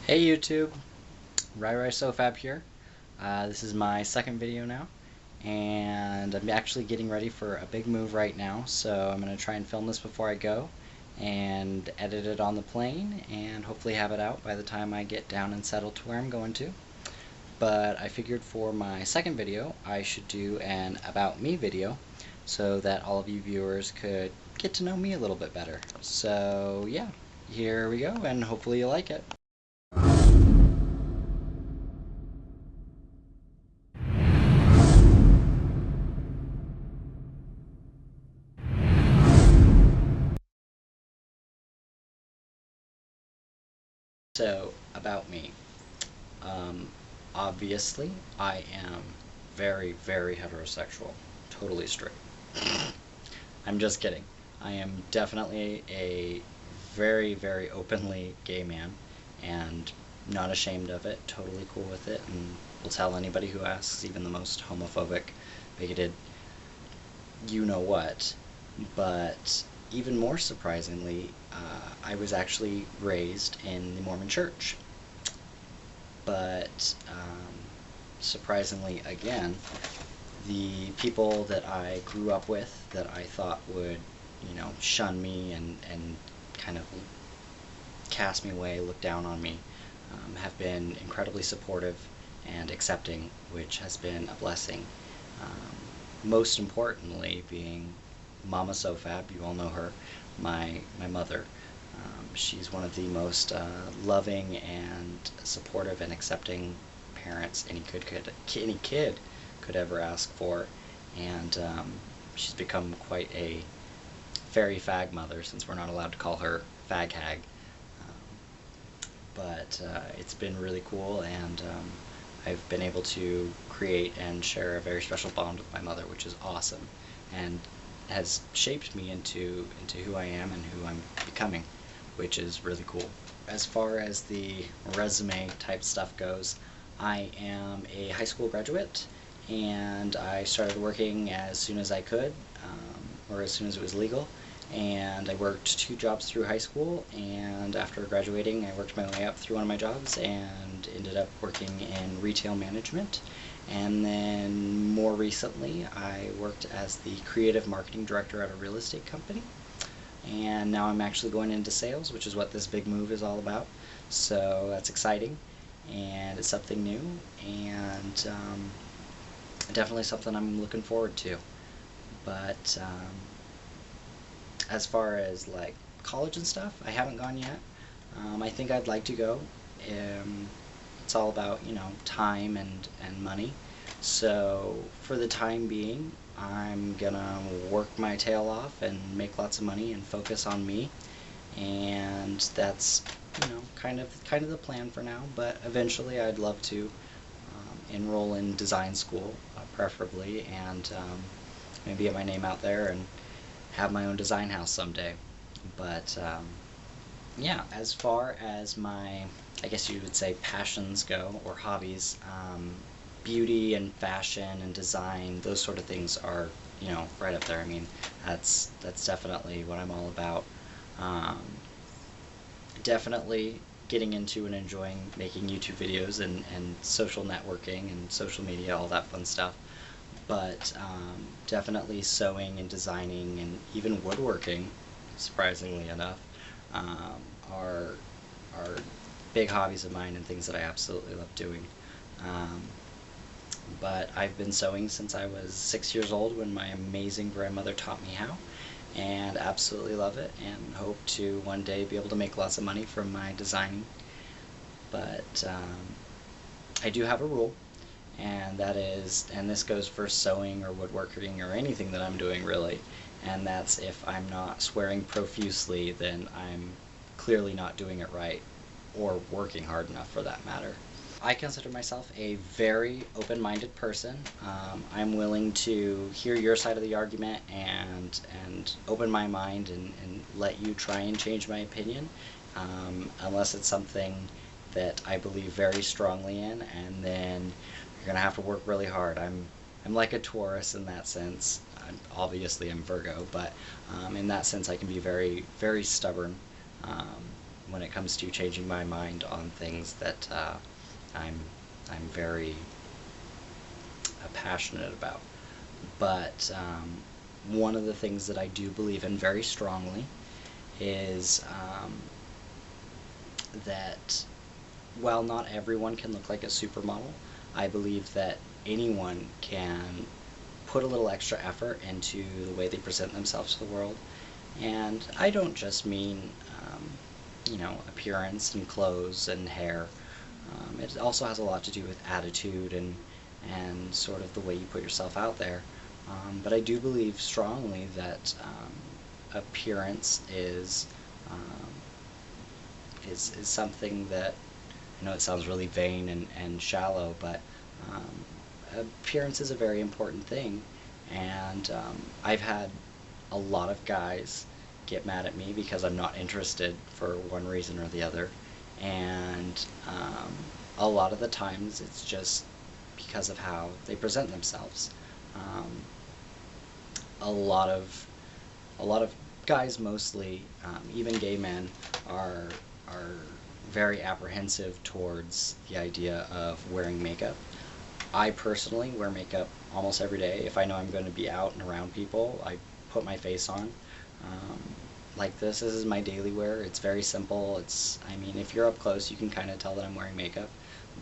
Hey YouTube, RyrySoFab here. This is my second video now, and I'm actually getting ready for a big move right now, so I'm going to try and film this before I go and edit it on the plane and hopefully have it out by the time I get down and settle to where I'm going to. But I figured for my second video I should do an About Me video so that all of you viewers could get to know me a little bit better. So yeah, here we go, and hopefully you like it. So, about me. Um, Obviously, I am very, very heterosexual. Totally straight. I'm just kidding. I am definitely a very, very openly gay man and not ashamed of it, totally cool with it, and will tell anybody who asks, even the most homophobic, bigoted, you know what. But even more surprisingly, I was actually raised in the Mormon Church. But surprisingly, again, the people that I grew up with that I thought would, shun me and kind of cast me away, look down on me, have been incredibly supportive and accepting, which has been a blessing. Most importantly being Mama SoFab, you all know her, my mother. She's one of the most loving and supportive and accepting parents any kid could ever ask for, and she's become quite a fairy fag mother, since we're not allowed to call her fag hag. But it's been really cool, and I've been able to create and share a very special bond with my mother, which is awesome, and has shaped me into who I am and who I'm becoming, which is really cool. As far as the resume type stuff goes, I am a high school graduate, and I started working as soon as I could, or as soon as it was legal, and I worked 2 jobs through high school, and after graduating I worked my way up through one of my jobs and ended up working in retail management. And then more recently I worked as the creative marketing director at a real estate company, and now I'm actually going into sales, which is what this big move is all about. So that's exciting, and it's something new, and definitely something I'm looking forward to. But as far as like college and stuff, I haven't gone yet. I think I'd like to go. It's all about, time and money. So for the time being, I'm gonna work my tail off and make lots of money and focus on me. And that's, kind of the plan for now. But eventually I'd love to enroll in design school, preferably, and maybe get my name out there and have my own design house someday. But yeah, as far as my, I guess you would say, passions go, or hobbies, beauty and fashion and design, those sort of things are, right up there. I mean, that's definitely what I'm all about. Definitely getting into and enjoying making YouTube videos and social networking and social media, all that fun stuff. But definitely sewing and designing and even woodworking, surprisingly enough, are big hobbies of mine and things that I absolutely love doing. But I've been sewing since I was 6 years old, when my amazing grandmother taught me how, and absolutely love it, and hope to one day be able to make lots of money from my designing. But I do have a rule, and that is, and this goes for sewing or woodworking or anything that I'm doing really, and that's, if I'm not swearing profusely, then I'm clearly not doing it right, or working hard enough for that matter. I consider myself a very open-minded person. I'm willing to hear your side of the argument and open my mind and let you try and change my opinion, unless it's something that I believe very strongly in, and then you're gonna have to work really hard. I'm like a Taurus in that sense. Obviously I'm Virgo, but in that sense I can be very, very stubborn when it comes to changing my mind on things that I'm very passionate about. But one of the things that I do believe in very strongly is that while not everyone can look like a supermodel, I believe that anyone can put a little extra effort into the way they present themselves to the world. And I don't just mean, appearance and clothes and hair. It also has a lot to do with attitude and sort of the way you put yourself out there. But I do believe strongly that appearance is something that, I know it sounds really vain and shallow, but appearance is a very important thing. And I've had a lot of guys get mad at me because I'm not interested for one reason or the other. And a lot of the times it's just because of how they present themselves. A lot of guys, mostly, even gay men, are very apprehensive towards the idea of wearing makeup. I personally wear makeup almost every day. If I know I'm going to be out and around people, I put my face on. Like this is my daily wear. It's very simple. I mean, if you're up close, you can kind of tell that I'm wearing makeup,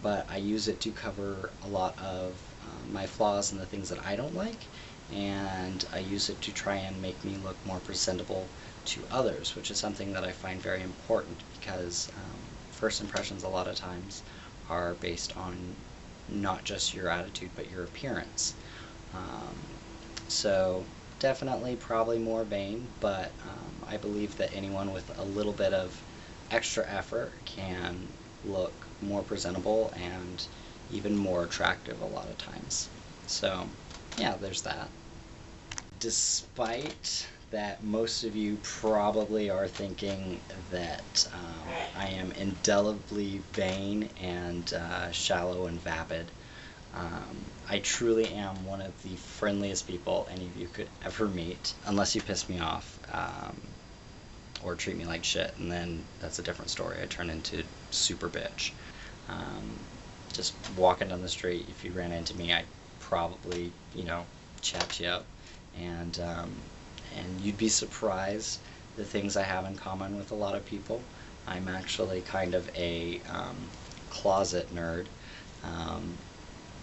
but I use it to cover a lot of my flaws and the things that I don't like, and I use it to try and make me look more presentable to others, which is something that I find very important, because first impressions a lot of times are based on not just your attitude but your appearance. So definitely probably more vain, but I believe that anyone with a little bit of extra effort can look more presentable and even more attractive a lot of times. So yeah, there's that. Despite that most of you probably are thinking that I am indelibly vain and shallow and vapid, I truly am one of the friendliest people any of you could ever meet, unless you piss me off or treat me like shit, and then that's a different story. I turn into super bitch. Just walking down the street, if you ran into me, I'd probably, chat you up, and you'd be surprised the things I have in common with a lot of people. I'm actually kind of a closet nerd.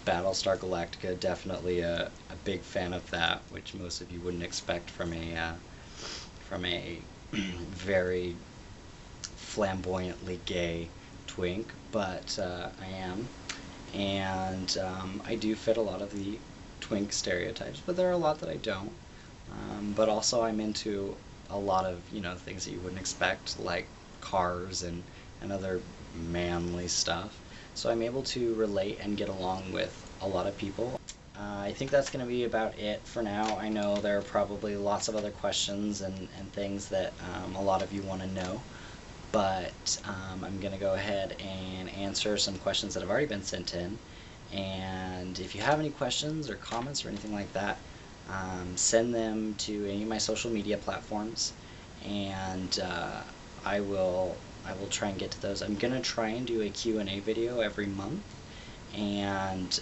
Battlestar Galactica, definitely a big fan of that, which most of you wouldn't expect from a very flamboyantly gay twink, but I am. And I do fit a lot of the twink stereotypes, but there are a lot that I don't. But also I'm into a lot of, things that you wouldn't expect, like cars and other manly stuff. So I'm able to relate and get along with a lot of people. I think that's going to be about it for now. I know there are probably lots of other questions and things that a lot of you want to know, but I'm going to go ahead and answer some questions that have already been sent in. And if you have any questions or comments or anything like that, send them to any of my social media platforms, and I will try and get to those. I'm going to try and do a Q&A video every month, and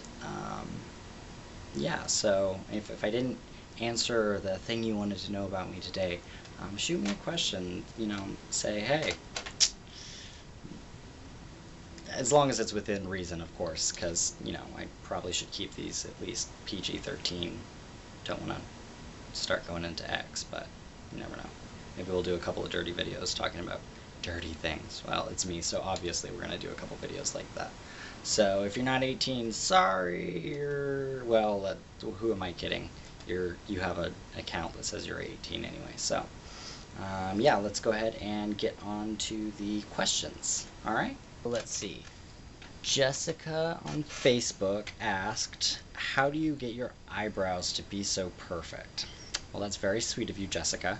yeah, so if I didn't answer the thing you wanted to know about me today, shoot me a question, say, hey, as long as it's within reason, of course, because, I probably should keep these at least PG-13. Don't want to start going into X, but you never know. Maybe we'll do a couple of dirty videos talking about dirty things. Well, it's me, so obviously we're going to do a couple videos like that. So if you're not 18, sorry, well, who am I kidding? You have an account that says you're 18 anyway. So yeah, let's go ahead and get on to the questions. All right, let's see. Jessica on Facebook asked, how do you get your eyebrows to be so perfect? Well, that's very sweet of you, Jessica.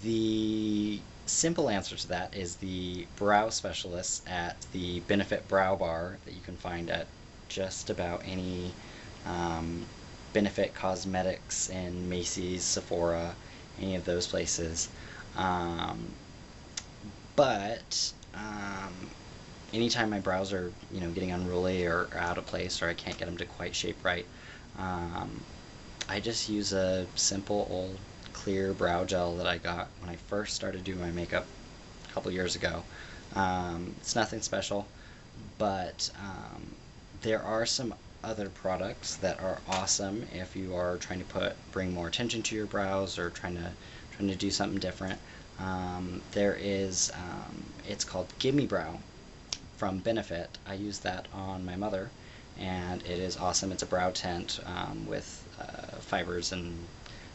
The simple answer to that is the brow specialists at the Benefit Brow Bar that you can find at just about any Benefit Cosmetics in Macy's, Sephora, any of those places. But anytime my brows are, getting unruly or out of place, or I can't get them to quite shape right, um, I just use a simple old clear brow gel that I got when I first started doing my makeup a couple years ago. It's nothing special, but there are some other products that are awesome if you are trying to bring more attention to your brows or trying to do something different. There is it's called Gimme Brow from Benefit. I use that on my mother, and it is awesome. It's a brow tint with fibers, and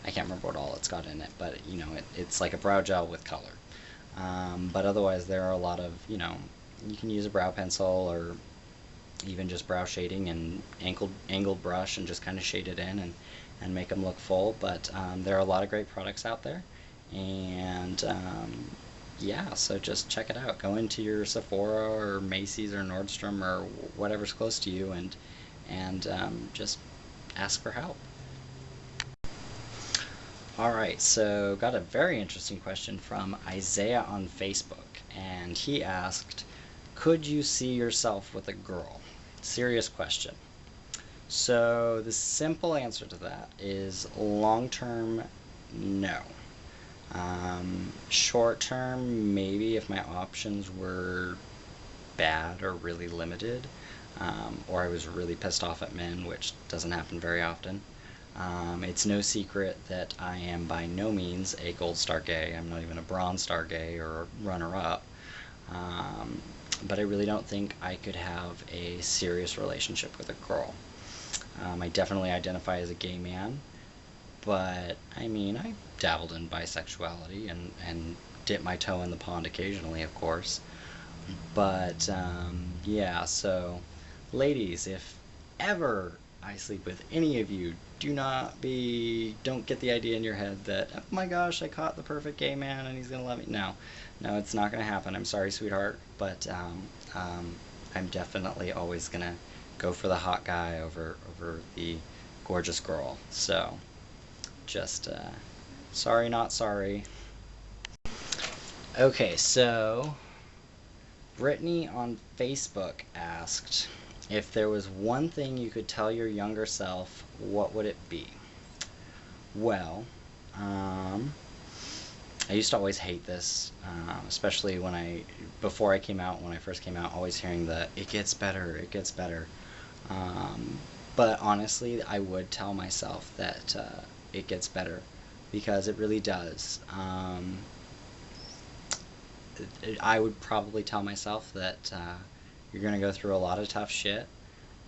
I can't remember what all it's got in it, but it's like a brow gel with color. But otherwise, there are a lot of, you can use a brow pencil or even just brow shading and angled brush and just kind of shade it in and make them look full. But there are a lot of great products out there, and yeah, so just check it out. Go into your Sephora or Macy's or Nordstrom or whatever's close to you, and just ask for help. All right, so got a very interesting question from Isaiah on Facebook, and he asked, could you see yourself with a girl? Serious question. So the simple answer to that is long term, no. Short term, maybe if my options were bad or really limited, or I was really pissed off at men, which doesn't happen very often. It's no secret that I am by no means a gold star gay. I'm not even a bronze star gay or a runner-up. But I really don't think I could have a serious relationship with a girl. I definitely identify as a gay man, but I mean, I dabbled in bisexuality and dip my toe in the pond occasionally, of course. But yeah, so ladies, if ever I sleep with any of you, don't get the idea in your head that, oh my gosh, I caught the perfect gay man and he's gonna love me. No, no, it's not gonna happen. I'm sorry, sweetheart, but I'm definitely always gonna go for the hot guy over the gorgeous girl. So just sorry, not sorry. Okay, so Brittany on Facebook asked, if there was one thing you could tell your younger self, what would it be? Well, I used to always hate this, especially before I came out, when I first came out, always hearing it gets better, it gets better. But honestly, I would tell myself that it gets better, because it really does. I would probably tell myself that you're going to go through a lot of tough shit,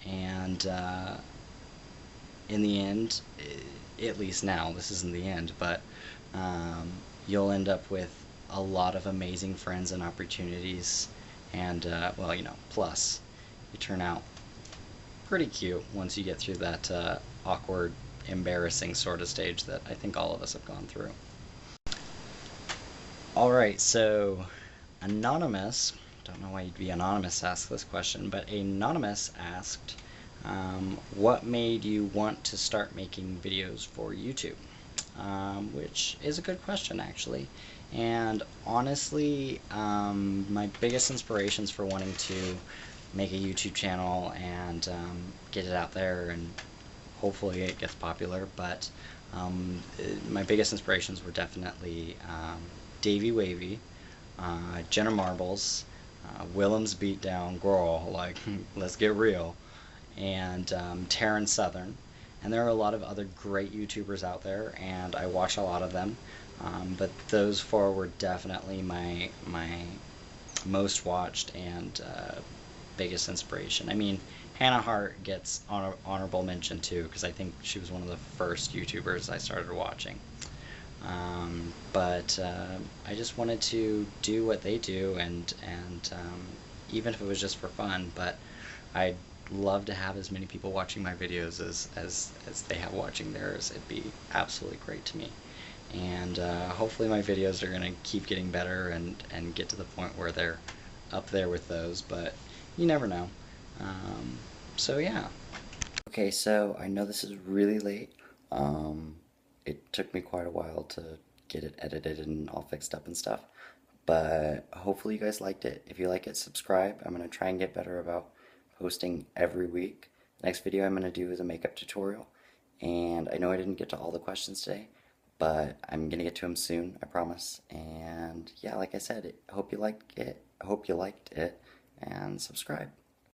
and in the end, at least now, this isn't the end, but you'll end up with a lot of amazing friends and opportunities, and well, plus you turn out pretty cute once you get through that awkward, embarrassing sort of stage that I think all of us have gone through. Alright, so Anonymous, don't know why you'd be anonymous to ask this question, but Anonymous asked, what made you want to start making videos for YouTube? Which is a good question, actually. And honestly, my biggest inspirations for wanting to make a YouTube channel and get it out there, and hopefully it gets popular, but my biggest inspirations were definitely Davey Wavy, Jenna Marbles, Willem's Beatdown, Girl, like, let's get real, and Taryn Southern. And there are a lot of other great YouTubers out there, and I watch a lot of them, but those four were definitely my most watched and biggest inspiration. I mean, Hannah Hart gets honorable mention too, because I think she was one of the first YouTubers I started watching. But I just wanted to do what they do, and even if it was just for fun, but I'd love to have as many people watching my videos as they have watching theirs. It'd be absolutely great to me. And hopefully my videos are going to keep getting better and get to the point where they're up there with those, but you never know. So yeah. Okay, so I know this is really late. It took me quite a while to get it edited and all fixed up and stuff, But hopefully you guys liked it. If you like it, subscribe. I'm going to try and get better about posting every week. Next video I'm going to do is a makeup tutorial. And I know I didn't get to all the questions today, but I'm going to get to them soon, I promise. And yeah, like I said, I hope you liked it. I hope you liked it, and subscribe.